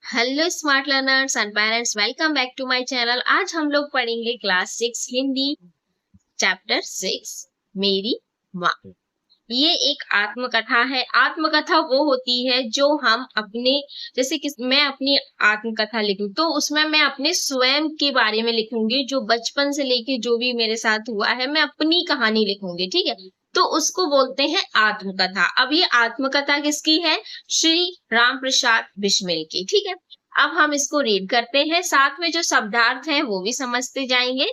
Hello smart learners and parents, welcome back to my channel. आज हम लोग पढ़ेंगे क्लास 6 हिंदी चैप्टर 6 मेरी माँ। ये एक आत्मकथा है। आत्मकथा वो होती है जो हम अपने, जैसे कि मैं अपनी आत्मकथा लिखूं तो उसमें मैं अपने स्वयं के बारे में लिखूंगी, जो बचपन से लेके जो भी मेरे साथ हुआ है मैं अपनी कहानी लिखूंगी, ठीक है। तो उसको बोलते हैं आत्मकथा। अब ये आत्मकथा किसकी है? श्री राम प्रसाद बिस्मिल की, ठीक है। अब हम इसको रीड करते हैं, साथ में जो शब्दार्थ है वो भी समझते जाएंगे।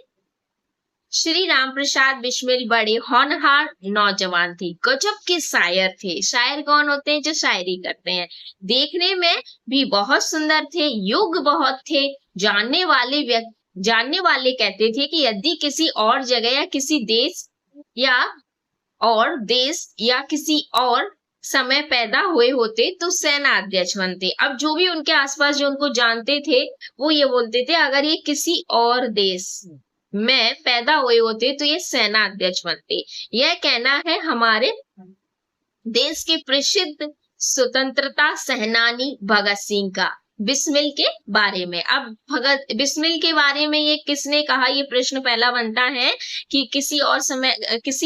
श्री राम प्रसाद बिस्मिल बड़े होनहार नौजवान थे, गजब के शायर थे। शायर कौन होते हैं? जो शायरी करते हैं। देखने में भी बहुत सुंदर थे, योग्य बहुत थे। जानने वाले कहते थे कि यदि किसी और जगह या किसी देश या किसी और समय पैदा हुए होते तो सेना अध्यक्ष बनते। अब जो भी उनके आसपास जो उनको जानते थे वो ये बोलते थे, अगर ये किसी और देश में पैदा हुए होते तो ये सेना अध्यक्ष बनते। यह कहना है हमारे देश के प्रसिद्ध स्वतंत्रता सेनानी भगत सिंह का बिस्मिल के बारे में। अब भगत बिस्मिल के बारे में ये किसने कहा? ये प्रश्न पहला बनता है कि किसी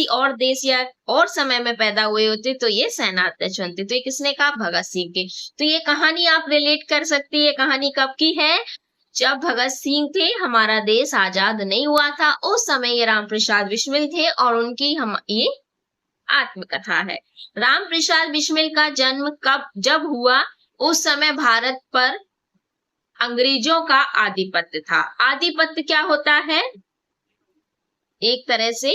और देश या और समय में पैदा हुए होते तो ये सेनाध्यक्ष बनते। तो ये किसने कहा? भगत सिंह के। तो ये कहानी आप रिलेट कर सकती है। कहानी कब की है? जब भगत सिंह थे, हमारा देश आजाद नहीं हुआ था, उस समय ये राम प्रसाद बिस्मिल थे और उनकी ये आत्मकथा है। राम प्रसाद बिस्मिल का जन्म जब हुआ, उस समय भारत पर अंग्रेजों का आधिपत्य था। आधिपत्य क्या होता है? एक तरह से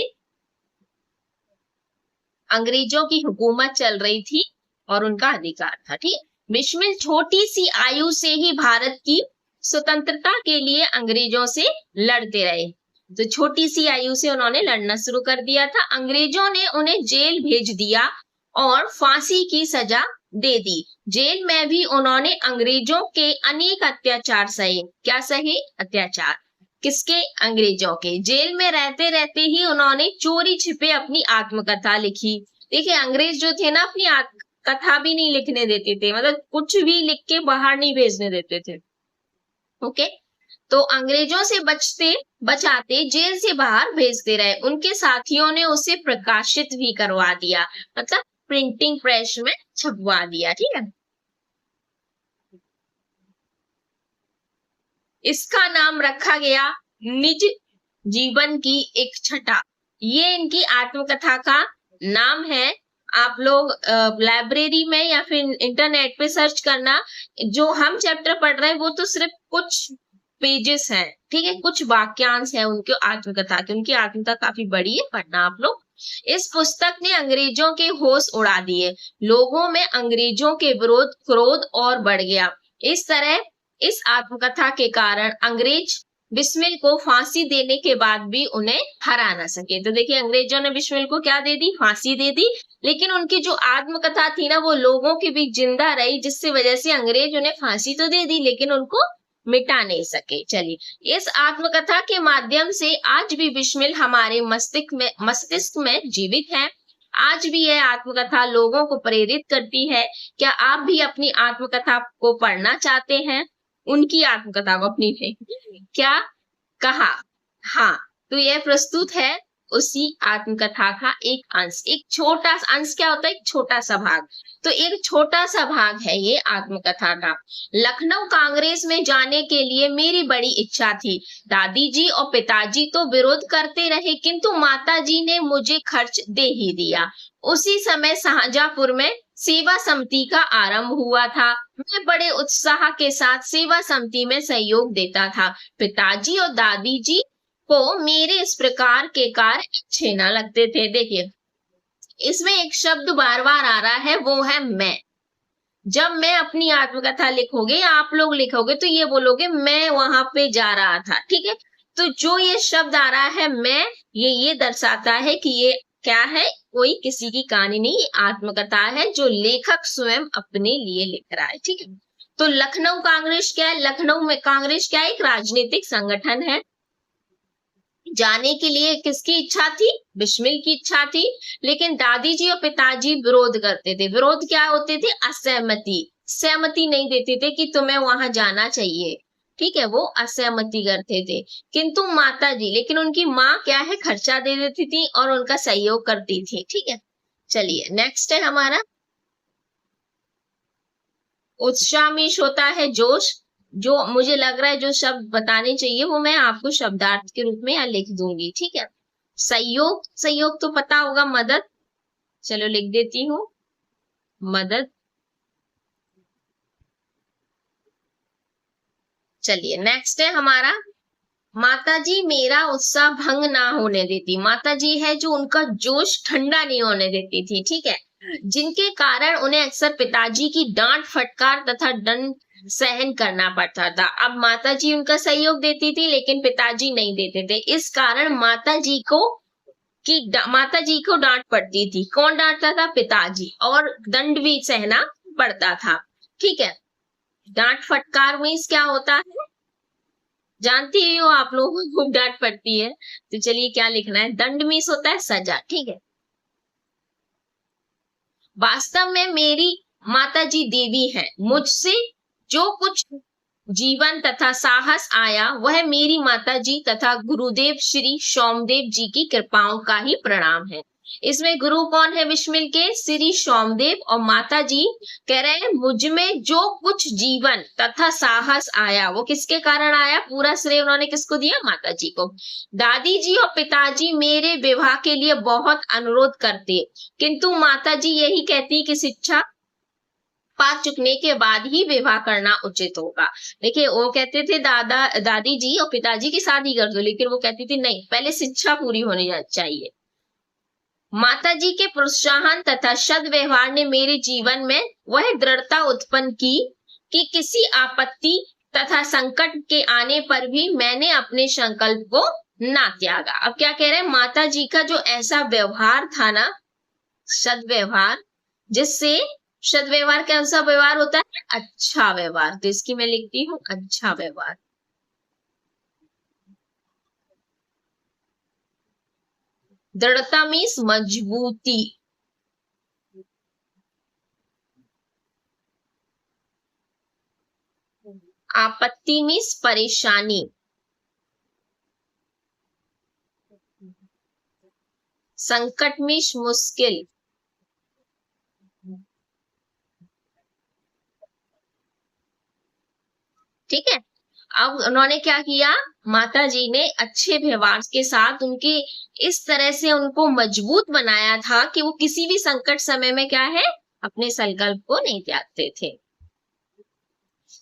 अंग्रेजों की हुकूमत चल रही थी और उनका अधिकार था, ठीक है। बिस्मिल छोटी सी आयु से ही भारत की स्वतंत्रता के लिए अंग्रेजों से लड़ते रहे। तो छोटी सी आयु से उन्होंने लड़ना शुरू कर दिया था। अंग्रेजों ने उन्हें जेल भेज दिया और फांसी की सजा दे दी। जेल में भी उन्होंने अंग्रेजों के अनेक अत्याचार सहे। क्या सहे? अत्याचार। किसके? अंग्रेजों के। जेल में रहते रहते ही उन्होंने चोरी छिपे अपनी आत्मकथा लिखी। देखिए, अंग्रेज जो थे ना, अपनी कथा भी नहीं लिखने देते थे, मतलब कुछ भी लिख के बाहर नहीं भेजने देते थे। ओके, तो अंग्रेजों से बचाते जेल से बाहर भेजते रहे। उनके साथियों ने उसे प्रकाशित भी करवा दिया, मतलब प्रिंटिंग प्रेस में छपवा दिया, ठीक है। इसका नाम रखा गया निज जीवन की एक छटा। ये इनकी आत्मकथा का नाम है। आप लोग लाइब्रेरी में या फिर इंटरनेट पे सर्च करना। जो हम चैप्टर पढ़ रहे हैं वो तो सिर्फ कुछ पेजेस हैं, ठीक है, कुछ वाक्यांश है उनके आत्मकथा के। उनकी आत्मकथा काफी बड़ी है, पढ़ना आप लोग। इस पुस्तक ने अंग्रेजों के होश उड़ा दिए। लोगों में अंग्रेजों के विरोध क्रोध और बढ़ गया। इस तरह इस आत्मकथा के कारण अंग्रेज बिस्मिल को फांसी देने के बाद भी उन्हें हरा ना सके। तो देखिए, अंग्रेजों ने बिस्मिल को क्या दे दी? फांसी दे दी। लेकिन उनकी जो आत्मकथा थी ना, वो लोगों के बीच जिंदा रही, जिससे वजह से अंग्रेज उन्हें फांसी तो दे दी लेकिन उनको मिटा नहीं सके। चलिए, इस आत्मकथा के माध्यम से आज भी बिस्मिल हमारे मस्तिष्क में जीवित है। आज भी यह आत्मकथा लोगों को प्रेरित करती है। क्या आप भी अपनी आत्मकथा को पढ़ना चाहते हैं? उनकी आत्मकथा को अपनी में क्या कहा? हाँ, तो यह प्रस्तुत है उसी आत्मकथा का एक अंश। एक छोटा अंश क्या होता है? एक छोटा सा भाग। तो एक छोटा सा भाग है ये आत्मकथा का। लखनऊ कांग्रेस में जाने के लिए मेरी बड़ी इच्छा थी। दादी जी और पिताजी तो विरोध करते रहे, किंतु माताजी ने मुझे खर्च दे ही दिया। उसी समय शाहजहांपुर में सेवा समिति का आरंभ हुआ था। मैं बड़े उत्साह के साथ सेवा समिति में सहयोग देता था। पिताजी और दादी जी को मेरे इस प्रकार के कार्य अच्छे न लगते थे। देखिए, इसमें एक शब्द बार बार आ रहा है, वो है मैं। जब मैं अपनी आत्मकथा लिखोगे या आप लोग लिखोगे तो ये बोलोगे मैं वहां पे जा रहा था, ठीक है। तो जो ये शब्द आ रहा है मैं, ये दर्शाता है कि ये क्या है? कोई किसी की कहानी नहीं, आत्मकथा है जो लेखक स्वयं अपने लिए लिख रहा है, ठीक है। तो लखनऊ कांग्रेस क्या है? लखनऊ में कांग्रेस क्या है? एक राजनीतिक संगठन है। जाने के लिए किसकी इच्छा थी? बिस्मिल की इच्छा थी। लेकिन दादी जी और पिताजी विरोध करते थे। विरोध क्या होते थे? असहमति। सहमति नहीं देते थे कि तुम्हें वहां जाना चाहिए, ठीक है, वो असहमति करते थे। किंतु माता जी, लेकिन उनकी माँ क्या है, खर्चा दे देती थी और उनका सहयोग करती थी, ठीक है। चलिए नेक्स्ट है हमारा, उत्साहमिश होता है जोश। जो मुझे लग रहा है जो शब्द बताने चाहिए वो मैं आपको शब्दार्थ के रूप में यहाँ लिख दूंगी, ठीक है। सहयोग, सहयोग तो पता होगा, मदद, चलो लिख देती हूँ, मदद। चलिए नेक्स्ट है हमारा, माताजी मेरा उत्साह भंग ना होने देती। माताजी है जो उनका जोश ठंडा नहीं होने देती थी, ठीक है, जिनके कारण उन्हें अक्सर पिताजी की डांट फटकार तथा दंड सहन करना पड़ता था। अब माताजी उनका सहयोग देती थी लेकिन पिताजी नहीं देते थे, इस कारण माताजी को डांट पड़ती थी। कौन डांटता था? पिताजी, और दंड भी सहना पड़ता था, ठीक है। डांट फटकार मीन्स क्या होता है, जानती ही हो आप लोगों को, खूब डांट पड़ती है। तो चलिए क्या लिखना है, दंड मीन्स होता है सजा, ठीक है। वास्तव में मेरी माताजी देवी है, मुझसे जो कुछ जीवन तथा साहस आया वह मेरी माताजी तथा गुरुदेव श्री सोमदेव जी की कृपाओं का ही परिणाम है। इसमें गुरु कौन है विस्मिल के? श्री सोमदेव। और माता जी कह रहे हैं मुझ में जो कुछ जीवन तथा साहस आया वो किसके कारण आया? पूरा श्रेय उन्होंने किसको दिया? माता जी को। दादी जी और पिताजी मेरे विवाह के लिए बहुत अनुरोध करते, किंतु माता जी यही कहती कि शिक्षा पा चुकने के बाद ही विवाह करना उचित होगा। देखिए वो कहते थे दादी जी और पिताजी की शादी कर दो, लेकिन वो कहती थी नहीं, पहले शिक्षा पूरी होनी चाहिए। माता जी के प्रोत्साहन तथा सद्व्यवहार ने मेरे जीवन में वह दृढ़ता उत्पन्न की कि किसी आपत्ति तथा संकट के आने पर भी मैंने अपने संकल्प को ना त्यागा। अब क्या कह रहे हैं, माता जी का जो ऐसा व्यवहार था ना, सद्व्यवहार, जिससे सद्व्यवहार कैसा व्यवहार होता है? अच्छा व्यवहार। तो इसकी मैं लिखती हूँ अच्छा व्यवहार। दृढ़ता मीन्स मजबूती, आपत्ति मीन्स परेशानी, संकट मीन्स मुश्किल, ठीक है। अब उन्होंने क्या किया, माता जी ने अच्छे व्यवहार के साथ उनके इस तरह से उनको मजबूत बनाया था कि वो किसी भी संकट समय में क्या है, अपने संकल्प को नहीं त्यागते थे।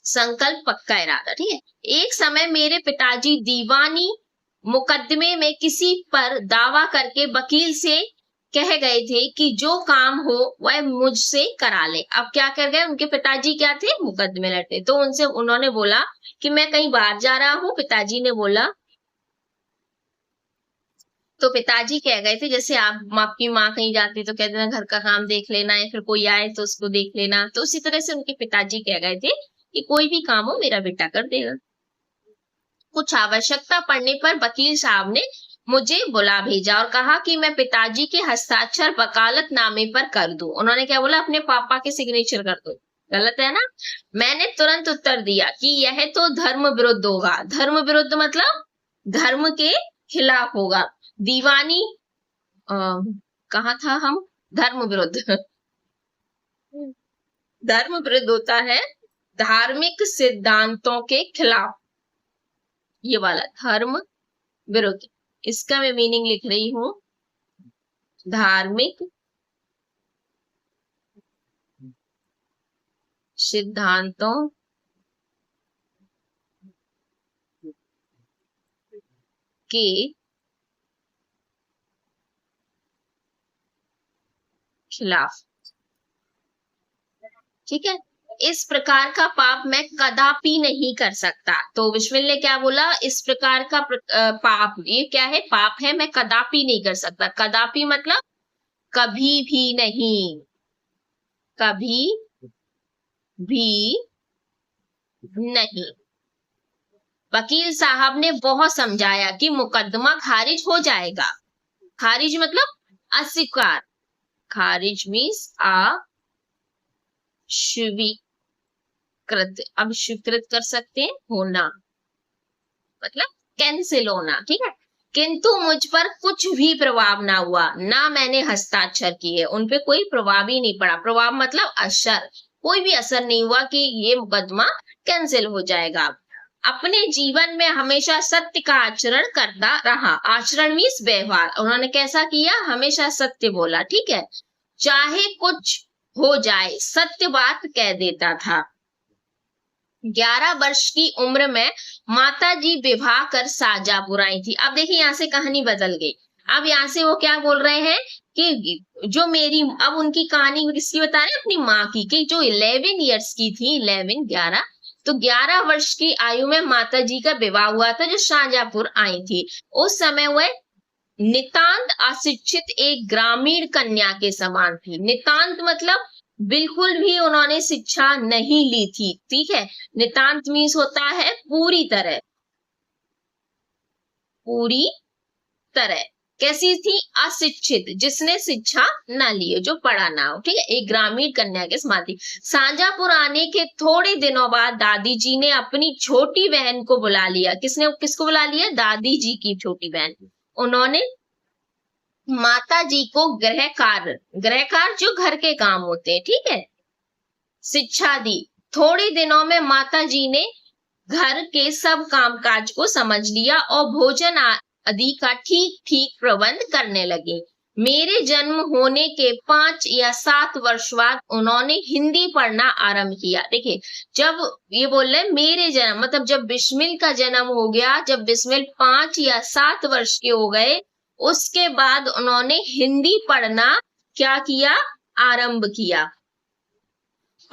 संकल्प पक्का इरादा, ठीक है। एक समय मेरे पिताजी दीवानी मुकदमे में किसी पर दावा करके वकील से कह गए थे कि जो काम हो वह मुझसे करा ले। अब क्या कर गए, उनके पिताजी क्या थे, मुकदमे लड़ते, तो उनसे उन्होंने बोला कि मैं कहीं बाहर जा रहा हूँ। पिताजी ने बोला, तो पिताजी कह गए थे, जैसे आपकी माँ कहीं जाती तो कहते ना घर का काम देख लेना, या फिर कोई आए तो उसको देख लेना, तो उसी तरह से उनके पिताजी कह गए थे कि कोई भी काम हो मेरा बेटा कर देगा। कुछ आवश्यकता पड़ने पर वकील साहब ने मुझे बुला भेजा और कहा कि मैं पिताजी के हस्ताक्षर वकालतनामे पर कर दूं। उन्होंने क्या बोला, अपने पापा के सिग्नेचर कर दो। गलत है ना। मैंने तुरंत उत्तर दिया कि यह तो धर्म विरुद्ध होगा। धर्म विरुद्ध मतलब धर्म के खिलाफ होगा। दीवानी कहाँ था हम, धर्म विरुद्ध धर्म विरुद्ध होता है धार्मिक सिद्धांतों के खिलाफ, ये वाला धर्म विरुद्ध। इसका मैं मीनिंग लिख रही हूं, धार्मिक सिद्धांतों के खिलाफ, ठीक है। इस प्रकार का पाप मैं कदापि नहीं कर सकता। तो विस्मिल ने क्या बोला, इस प्रकार का पाप, ये क्या है, पाप है, मैं कदापि नहीं कर सकता। कदापि मतलब कभी भी नहीं, कभी भी नहीं। वकील साहब ने बहुत समझाया कि मुकदमा खारिज हो जाएगा। खारिज मतलब अस्वीकार, खारिज मीन्स अस्वीकार, अब स्वीकृत कर सकते हैं होना, मतलब कैंसिल होना, ठीक है। किंतु मुझ पर कुछ भी प्रभाव ना हुआ, ना मैंने हस्ताक्षर किए, उन पे कोई प्रभाव ही नहीं पड़ा। प्रभाव मतलब असर, कोई भी असर नहीं हुआ कि ये मुकदमा कैंसिल हो जाएगा। अपने जीवन में हमेशा सत्य का आचरण करता रहा। आचरण मीन्स व्यवहार, उन्होंने कैसा किया, हमेशा सत्य बोला, ठीक है। चाहे कुछ हो जाए सत्य बात कह देता था। 11 वर्ष की उम्र में माताजी विवाह कर शाहजहांपुर आई थी। अब देखिए यहाँ से कहानी बदल गई। अब यहाँ से वो क्या बोल रहे हैं कि जो मेरी, अब उनकी कहानी किसकी बता रहे हैं, अपनी माँ की, कि जो 11 ईयर्स की थी, 11 तो 11 वर्ष की आयु में माताजी का विवाह हुआ था, जो शाहजहांपुर आई थी। उस समय वह नितांत अशिक्षित एक ग्रामीण कन्या के समान थी। नितांत मतलब बिल्कुल भी उन्होंने शिक्षा नहीं ली थी, ठीक है। नितांत मीन्स होता है पूरी तरह, पूरी तरह। कैसी थी, अशिक्षित, जिसने शिक्षा ना ली हो, जो पढ़ा ना हो, ठीक है। एक ग्रामीण कन्या के समान थी। शाहजहांपुर आने के थोड़े दिनों बाद दादी जी ने अपनी छोटी बहन को बुला लिया। किसको बुला लिया, दादी जी की छोटी बहन। उन्होंने माता जी को गृह कार्य जो घर के काम होते हैं, ठीक है, शिक्षा दी। थोड़े दिनों में माता जी ने घर के सब कामकाज को समझ लिया और भोजन आदि का ठीक ठीक प्रबंध करने लगे। मेरे जन्म होने के 5 या 7 वर्ष बाद उन्होंने हिंदी पढ़ना आरंभ किया। देखिए, जब ये बोल रहे मेरे जन्म, मतलब जब बिस्मिल का जन्म हो गया, जब बिस्मिल 5 या 7 वर्ष के हो गए, उसके बाद उन्होंने हिंदी पढ़ना क्या किया, आरंभ किया।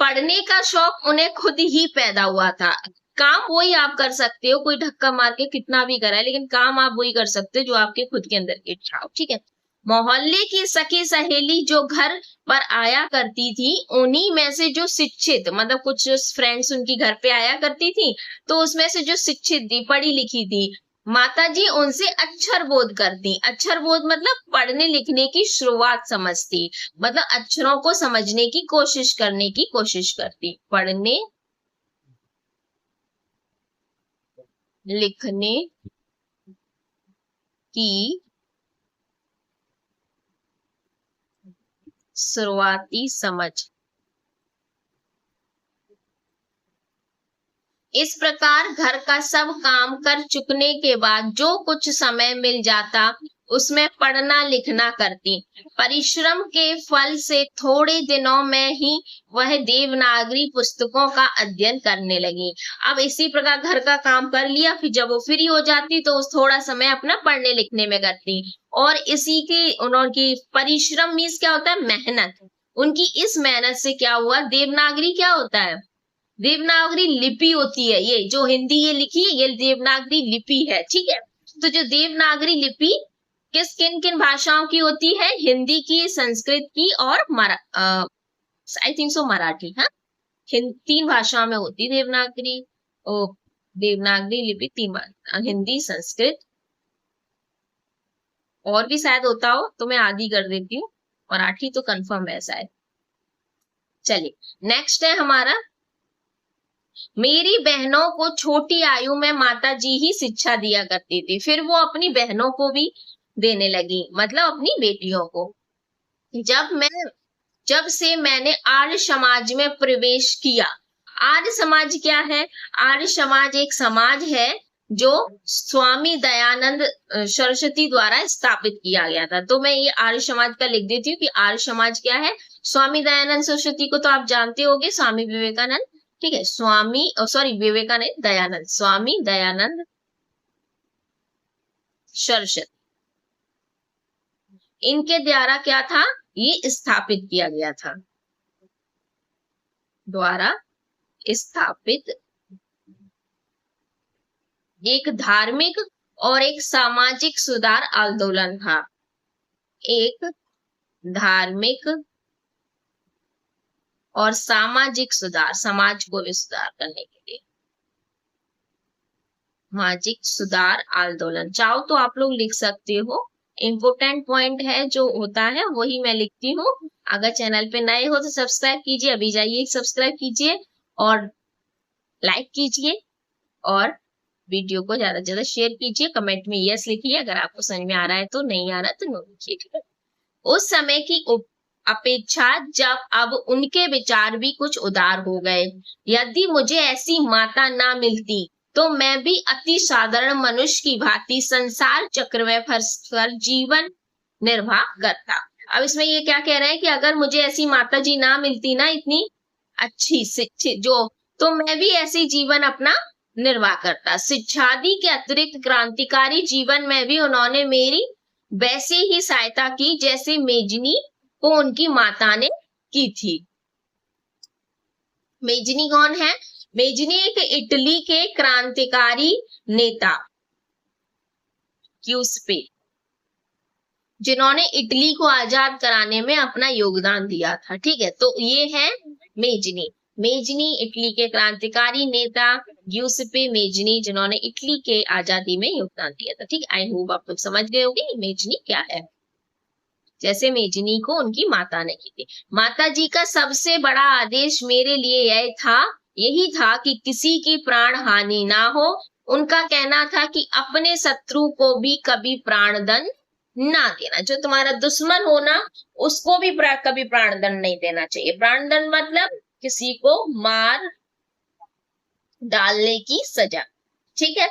पढ़ने का शौक उन्हें खुद ही पैदा हुआ था। काम वही आप कर सकते हो, कोई धक्का मार के कितना भी कराए, लेकिन काम आप वही कर सकते हो जो आपके खुद के अंदर की इच्छा हो, ठीक है। मोहल्ले की सखी सहेली जो घर पर आया करती थी, उन्हीं में से जो शिक्षित, मतलब कुछ फ्रेंड्स उनकी घर पे आया करती थी, तो उसमें से जो शिक्षित थी, पढ़ी लिखी थी, माताजी उनसे अक्षर बोध करती। अक्षर बोध मतलब पढ़ने लिखने की शुरुआत समझती, मतलब अक्षरों को समझने की कोशिश करने की कोशिश करती। पढ़ने लिखने की शुरुआती समझ। इस प्रकार घर का सब काम कर चुकने के बाद जो कुछ समय मिल जाता, उसमें पढ़ना लिखना करती। परिश्रम के फल से थोड़े दिनों में ही वह देवनागरी पुस्तकों का अध्ययन करने लगी। अब इसी प्रकार घर का काम कर लिया, फिर जब वो फ्री हो जाती तो उस थोड़ा समय अपना पढ़ने लिखने में करती। और इसी के उनकी परिश्रम मीन्स क्या होता है, मेहनत। उनकी इस मेहनत से क्या हुआ, देवनागरी क्या होता है, देवनागरी लिपि होती है। ये जो हिंदी ये लिखी है, ये देवनागरी लिपि है, ठीक है। तो जो देवनागरी लिपि किन किन भाषाओं की होती है, हिंदी की, संस्कृत की और आई थिंक सो मराठी, हाँ, 3 भाषाओं में होती देवनागरी। देवनागरी लिपि 3 हिंदी, संस्कृत और भी शायद होता हो तो मैं आदि कर देती हूँ, मराठी तो कंफर्म है शायद। चलिए नेक्स्ट है हमारा, मेरी बहनों को छोटी आयु में माता जी ही शिक्षा दिया करती थी। फिर वो अपनी बहनों को भी देने लगी, मतलब अपनी बेटियों को। जब से मैंने आर्य समाज में प्रवेश किया। आर्य समाज क्या है, आर्य समाज एक समाज है जो स्वामी दयानंद सरस्वती द्वारा स्थापित किया गया था। तो मैं ये आर्य समाज का लिख देती हूँ कि आर्य समाज क्या है। स्वामी दयानंद सरस्वती को तो आप जानते होंगे, स्वामी विवेकानंद, ठीक है, विवेकानंद, दयानंद, स्वामी दयानंद सरस्वती, इनके द्वारा क्या था, ये स्थापित किया गया था, द्वारा स्थापित एक धार्मिक और एक सामाजिक सुधार आंदोलन था। एक धार्मिक और सामाजिक सुधार, समाज को भी सुधार करने के लिए सामाजिक सुधार आंदोलन। चाहो तो आप लोग लिख सकते हो, इम्पोर्टेंट पॉइंट है जो होता है वही मैं लिखती हूँ। अगर चैनल पे नए हो तो सब्सक्राइब कीजिए, अभी जाइए सब्सक्राइब कीजिए और लाइक कीजिए और वीडियो को ज्यादा से ज्यादा शेयर कीजिए। कमेंट में यस लिखिए अगर आपको समझ में आ रहा है, तो नहीं आ रहा तो नो लिखिए, ठीक है। उस समय की अपेक्षा जब अब उनके विचार भी कुछ उदार हो गए। यदि मुझे ऐसी माता ना मिलती तो मैं भी अति साधारण मनुष्य की भांति संसार चक्र में फंसकर जीवन निर्वाह करता। अब इसमें ये क्या कह रहे हैं कि अगर मुझे ऐसी माता जी ना मिलती ना, इतनी अच्छी शिक्षित जो, तो मैं भी ऐसे जीवन अपना निर्वाह करता। शिक्षादि के अतिरिक्त क्रांतिकारी जीवन में भी उन्होंने मेरी वैसे ही सहायता की जैसे मेजनी को उनकी माता ने की थी। मेजनी कौन है? मेजनी एक इटली के क्रांतिकारी नेता क्यूस्पे, जिन्होंने इटली को आजाद कराने में अपना योगदान दिया था, ठीक है। तो ये है मेजनी। मेजनी इटली के क्रांतिकारी नेता ग्यूसेप्पे मेजनी, जिन्होंने इटली के आजादी में योगदान दिया था, ठीक है। आई होप आप लोग समझ गए होंगे मेजनी क्या है। जैसे मेजनी को उनकी माता ने की थी। माता जी का सबसे बड़ा आदेश मेरे लिए यही था कि किसी की प्राण हानि ना हो। उनका कहना था कि अपने शत्रु को भी कभी प्राणदंड ना देना, जो तुम्हारा दुश्मन हो ना उसको भी कभी प्राणदंड नहीं देना चाहिए। प्राणदंड मतलब किसी को मार डालने की सजा, ठीक है।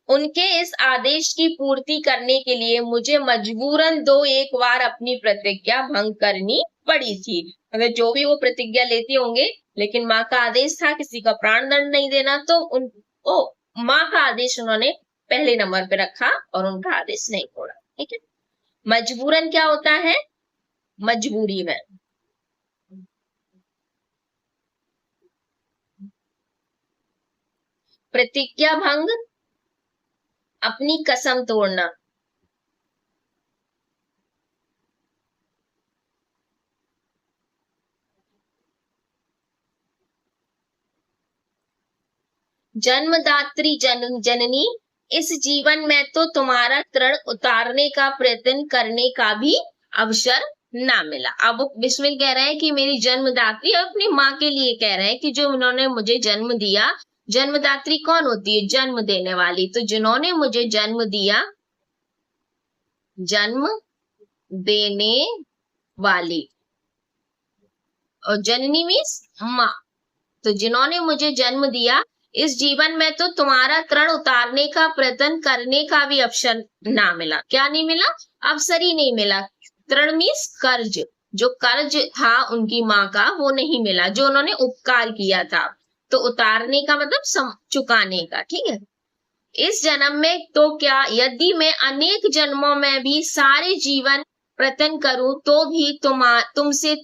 उनके इस आदेश की पूर्ति करने के लिए मुझे मजबूरन एक बार अपनी प्रतिज्ञा भंग करनी पड़ी थी। अगर जो भी वो प्रतिज्ञा लेते होंगे, लेकिन माँ का आदेश था किसी का प्राण दंड नहीं देना, तो माँ का आदेश उन्होंने पहले नंबर पे रखा और उनका आदेश नहीं तोड़ा, ठीक है। मजबूरन क्या होता है? मजबूरी में। प्रतिज्ञा भंग, अपनी कसम तोड़ना। जन्मदात्री जननी, इस जीवन में तो तुम्हारा तृण उतारने का प्रयत्न करने का भी अवसर ना मिला। अब बिस्मिल कह रहे हैं कि मेरी जन्मदात्री, अपनी माँ के लिए कह रहे हैं कि जो उन्होंने मुझे जन्म दिया। जन्मदात्री कौन होती है? जन्म देने वाली। तो जिन्होंने मुझे जन्म दिया, जन्म देने वाली, और जननी मीन्स माँ। तो जिन्होंने मुझे जन्म दिया, इस जीवन में तो तुम्हारा तृण उतारने का प्रयत्न करने का भी अवसर ना मिला। क्या नहीं मिला? अवसर ही नहीं मिला। तृण मीन्स कर्ज, जो कर्ज था उनकी माँ का वो नहीं मिला, जो उन्होंने उपकार किया था। तो उतारने का मतलब चुकाने का, ठीक है। इस जन्म में तो क्या, यदि मैं अनेक जन्मों में भी सारे जीवन प्रयत्न करूं तो भी तुमसे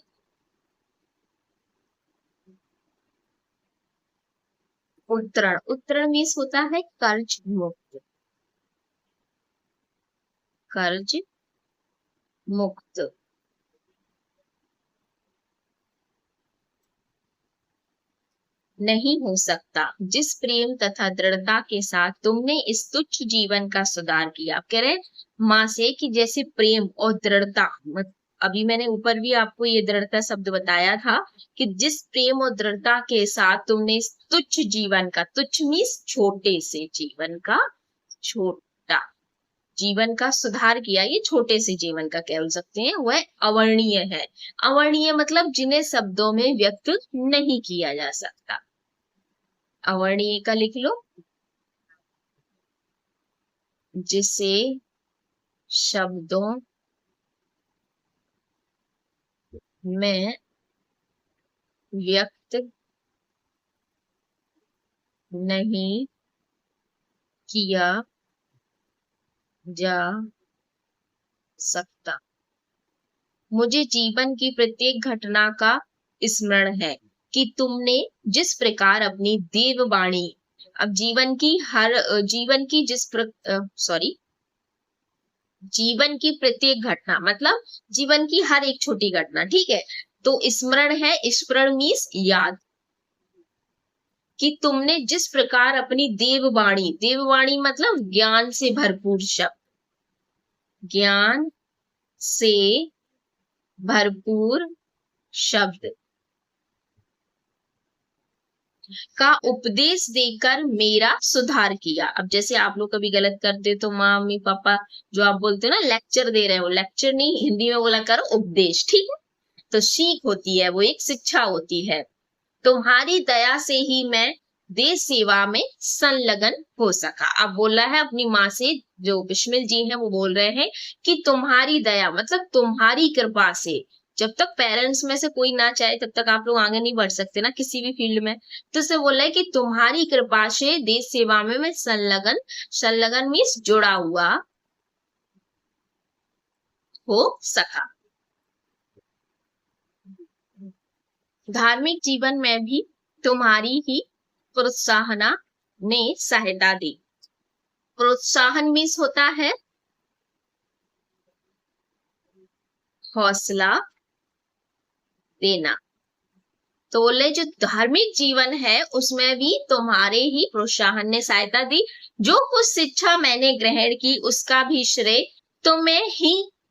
उत्तरण, उत्तरण मीन्स होता है कर्ज मुक्त, कर्ज मुक्त नहीं हो सकता। जिस प्रेम तथा दृढ़ता के साथ तुमने इस तुच्छ जीवन का सुधार किया। आप कह रहे माँ से कि जैसे प्रेम और दृढ़ता, अभी मैंने ऊपर भी आपको ये दृढ़ता शब्द बताया था कि जिस प्रेम और दृढ़ता के साथ तुमने इस तुच्छ जीवन का, तुच्छ मीन्स छोटे से जीवन का, छोटा जीवन का सुधार किया। ये छोटे से जीवन का कह सकते हैं, वह अवर्णीय है। अवर्णीय मतलब जिन्हें शब्दों में व्यक्त नहीं किया जा सकता। अवर्णीय का लिख लो, जिसे शब्दों में व्यक्त नहीं किया जा सकता। मुझे जीवन की प्रत्येक घटना का स्मरण है कि तुमने जिस प्रकार अपनी देववाणी, अब जीवन की जीवन की प्रत्येक घटना मतलब जीवन की हर एक छोटी घटना, ठीक है। तो स्मरण है, स्मरण मीन्स याद, कि तुमने जिस प्रकार अपनी देववाणी, देववाणी मतलब ज्ञान से भरपूर शब्द, ज्ञान से भरपूर शब्द, का उपदेश देकर मेरा सुधार किया। अब जैसे आप लोग कभी गलत करते तो माँ मम्मी पापा जो आप बोलते हो ना लेक्चर दे रहे हो, लेक्चर नहीं हिंदी में बोला करो उपदेश, ठीक है। तो सीख होती है, वो एक शिक्षा होती है। तुम्हारी दया से ही मैं देश सेवा में संलग्न हो सका। अब बोला है अपनी माँ से, जो बिस्मिल जी हैं वो बोल रहे हैं कि तुम्हारी दया मतलब तुम्हारी कृपा से, जब तक पेरेंट्स में से कोई ना चाहे तब तक आप लोग आगे नहीं बढ़ सकते ना किसी भी फील्ड में। तो उसे बोला है कि तुम्हारी कृपा से देश सेवा में मैं संलग्न, संलग्न मीन्स जुड़ा हुआ हो सका। धार्मिक जीवन में भी तुम्हारी ही प्रोत्साहना ने सहायता दी। प्रोत्साहन मीन्स होता है हौसला देना। तो बोले जो धार्मिक जीवन है उसमें भी तुम्हारे ही प्रोत्साहन ने सहायता दी। जो कुछ शिक्षा मैंने ग्रहण की उसका भी श्रेय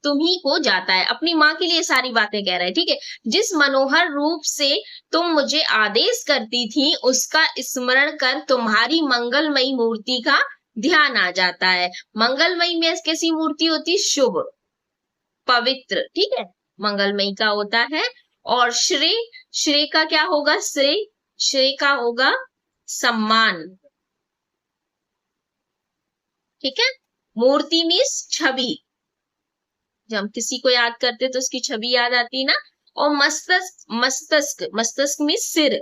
तुम ही को जाता है। अपनी माँ के लिए सारी बातें कह रहा है, ठीक है। जिस मनोहर रूप से तुम मुझे आदेश करती थी उसका स्मरण कर तुम्हारी मंगलमयी मूर्ति का ध्यान आ जाता है। मंगलमयी में कैसी मूर्ति होती? शुभ, पवित्र, ठीक है, मंगलमयी का होता है। और श्रेय, श्रेय का क्या होगा? श्रेय, श्रेय का होगा सम्मान, ठीक है। मूर्ति मीन्स छवि, जब हम किसी को याद करते तो उसकी छवि याद आती है ना। और मस्तिष्क, मस्तिष्क, मस्तिष्क मीन्स सिर,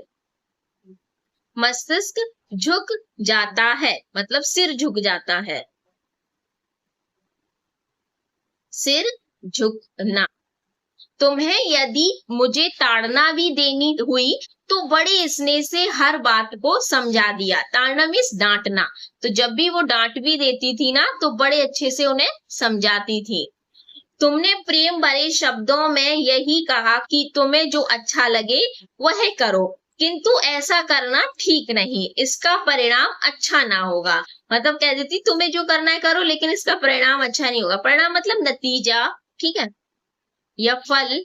मस्तिष्क झुक जाता है मतलब सिर झुक जाता है, सिर झुकना। तुम्हें यदि मुझे ताड़ना भी देनी हुई तो बड़े स्नेह से हर बात को समझा दिया। ताड़ना मीन्स डांटना, तो जब भी वो डांट भी देती थी ना तो बड़े अच्छे से उन्हें समझाती थी। तुमने प्रेम भरे शब्दों में यही कहा कि तुम्हें जो अच्छा लगे वह करो, किंतु ऐसा करना ठीक नहीं, इसका परिणाम अच्छा ना होगा। मतलब कह देती तुम्हें जो करना है करो लेकिन इसका परिणाम अच्छा नहीं होगा। परिणाम मतलब नतीजा, ठीक है, या फल।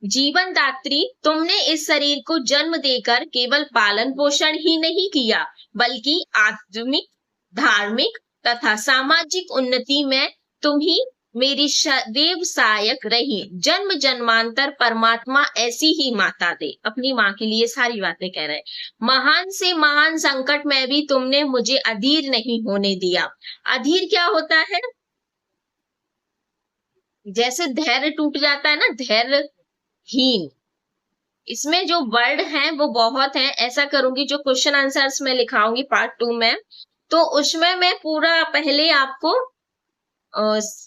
जीवन दात्री, तुमने इस शरीर को जन्म देकर केवल पालन पोषण ही नहीं किया बल्कि आत्मिक, धार्मिक तथा सामाजिक उन्नति में तुम ही मेरी सदैव सहायक रही। जन्म जन्मांतर परमात्मा ऐसी ही माता दे। अपनी माँ के लिए सारी बातें कह रहे हैं। महान से महान संकट में भी तुमने मुझे अधीर नहीं होने दिया। अधीर क्या होता है? जैसे धैर्य टूट जाता है ना, धैर्यहीन। इसमें जो वर्ड हैं वो बहुत हैं। ऐसा करूंगी जो क्वेश्चन आंसर्स में लिखाऊंगी पार्ट 2 में, तो उसमें मैं पूरा पहले आपको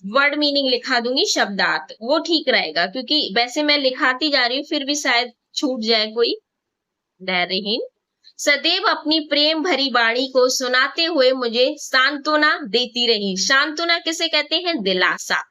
वर्ड मीनिंग लिखा दूंगी, शब्दार्थ, वो ठीक रहेगा क्योंकि वैसे मैं लिखाती जा रही हूँ फिर भी शायद छूट जाए कोई। धैर्यहीन, सदैव अपनी प्रेम भरी वाणी को सुनाते हुए मुझे सांत्वना देती रही। सांत्वना किसे कहते हैं? दिलासा,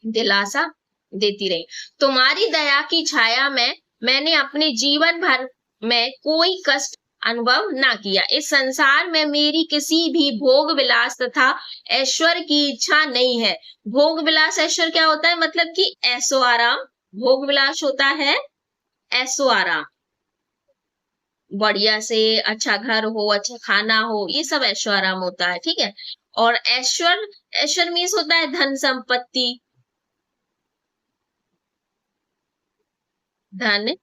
दिलासा देती रही। तुम्हारी दया की छाया में मैंने अपने जीवन भर में कोई कष्ट अनुभव ना किया। इस संसार में मेरी किसी भी भोग विलास तथा ऐश्वर्य की इच्छा नहीं है। भोग विलास ऐश्वर्य क्या होता है? मतलब कि ऐसो आराम। भोग विलास होता है ऐसो आराम, बढ़िया से अच्छा घर हो, अच्छा खाना हो, ये सब ऐशो आराम होता है, ठीक है। और ऐश्वर्य, ऐश्वर्य मीन्स होता है धन संपत्ति, धन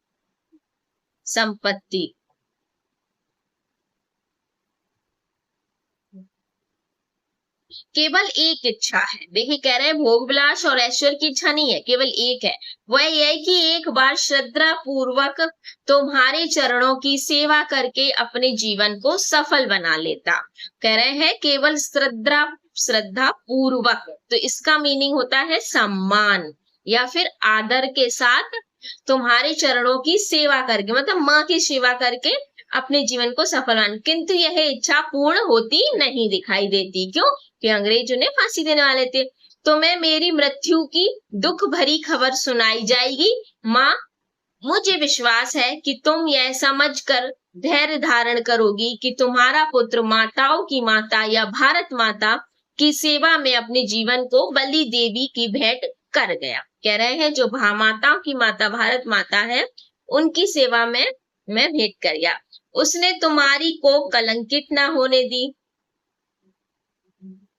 संपत्ति। केवल एक इच्छा है, देखिए कह रहे हैं भोग विलास और ऐश्वर्य की इच्छा नहीं है, केवल एक है। वह यह है कि एक बार श्रद्धा पूर्वक तुम्हारे चरणों की सेवा करके अपने जीवन को सफल बना लेता। कह रहे हैं केवल श्रद्धा, श्रद्धा पूर्वक, तो इसका मीनिंग होता है सम्मान या फिर आदर के साथ तुम्हारे चरणों की सेवा करके, मतलब माँ की सेवा करके अपने जीवन को सफल बनाना। किंतु यह इच्छा पूर्ण होती नहीं दिखाई देती। क्यों? कि अंग्रेज उन्हें फांसी देने वाले थे। तो मैं मेरी मृत्यु की दुख भरी खबर सुनाई जाएगी। माँ, मुझे विश्वास है कि तुम यह समझकर धैर्य धारण करोगी कि तुम्हारा पुत्र माताओं की माता या भारत माता की सेवा में अपने जीवन को बलि देवी की भेंट कर गया। कह रहे हैं जो माताओं की माता भारत माता है उनकी सेवा में मैं भेंट कर गया। उसने तुम्हारी कोख कलंकित ना होने दी,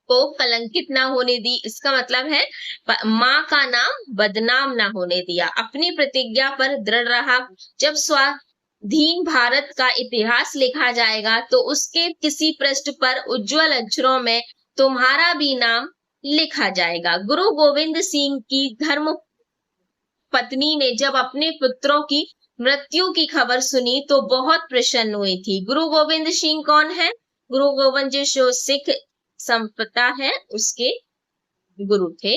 कोख कलंकित ना होने दी, इसका मतलब है माँ का नाम बदनाम ना होने दिया। अपनी प्रतिज्ञा पर दृढ़ रहा। जब स्वाधीन भारत का इतिहास लिखा जाएगा तो उसके किसी पृष्ठ पर उज्जवल अक्षरों में तुम्हारा भी नाम लिखा जाएगा। गुरु गोविंद सिंह की धर्म पत्नी ने जब अपने पुत्रों की मृत्यु की खबर सुनी तो बहुत प्रसन्न हुई थी। गुरु गोविंद सिंह कौन है? गुरु गोविंद जो सिख संप्रदाय है उसके गुरु थे,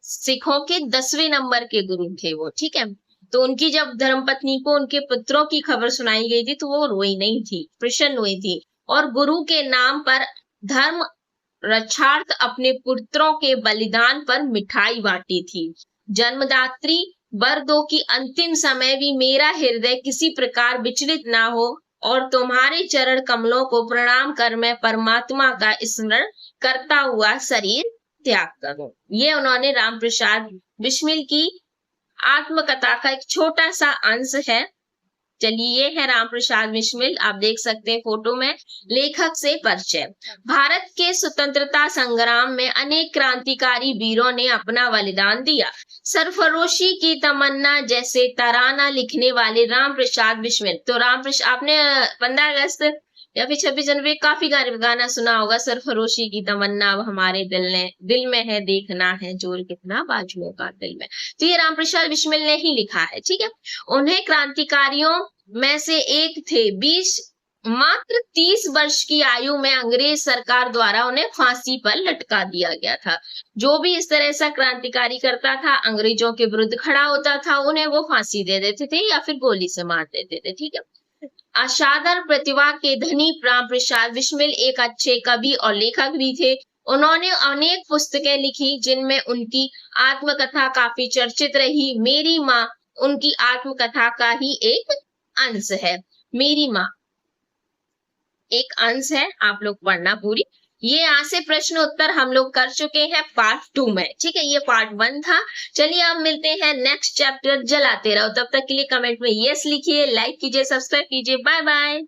सिखों के 10वें नंबर के गुरु थे वो, ठीक है। तो उनकी जब धर्मपत्नी को उनके पुत्रों की खबर सुनाई गई थी तो वो रोई नहीं थी, प्रसन्न हुई थी और गुरु के नाम पर धर्म रक्षार्थ अपने पुत्रों के बलिदान पर मिठाई बांटी थी। जन्मदात्री वर दो की अंतिम समय भी मेरा हृदय किसी प्रकार विचलित ना हो और तुम्हारे चरण कमलों को प्रणाम कर मैं परमात्मा का स्मरण करता हुआ शरीर त्याग करूं। ये उन्होंने राम प्रसाद बिस्मिल की आत्मकथा का एक छोटा सा अंश है। चलिए ये है राम प्रसाद बिस्मिल, आप देख सकते हैं फोटो में। लेखक से परिचय। भारत के स्वतंत्रता संग्राम में अनेक क्रांतिकारी वीरों ने अपना बलिदान दिया। सरफरोशी की तमन्ना जैसे तराना लिखने वाले राम प्रसाद बिस्मिल। तो राम प्रसाद आपने 15 अगस्त या फिर 26 जनवरी काफी गाना सुना होगा, सरफरोशी की तमन्ना अब हमारे दिल में है, देखना है जोर कितना बाजुओं का दिल में। तो ये राम प्रसाद बिस्मिल ने ही लिखा है, ठीक है। उन्हें क्रांतिकारियों में से एक थे। मात्र 30 वर्ष की आयु में अंग्रेज सरकार द्वारा उन्हें फांसी पर लटका दिया गया था। जो भी इस तरह से क्रांतिकारी करता था, अंग्रेजों के विरुद्ध खड़ा होता था, उन्हें वो फांसी दे देते थे या फिर गोली से मार देते थे, ठीक है। असाधारण प्रतिभा के धनी राम प्रसाद बिस्मिल एक अच्छे कवि और लेखक भी थे। उन्होंने अनेक पुस्तकें लिखी जिनमें उनकी आत्मकथा काफी चर्चित रही। मेरी माँ उनकी आत्मकथा का ही एक अंश है। मेरी माँ एक अंश है, आप लोग पढ़ना पूरी। ये यहाँ से प्रश्न उत्तर हम लोग कर चुके हैं पार्ट 2 में, ठीक है। ये पार्ट 1 था। चलिए अब मिलते हैं नेक्स्ट चैप्टर। जलाते रहो, तब तक के लिए कमेंट में यस लिखिए, लाइक कीजिए, सब्सक्राइब कीजिए। Bye bye.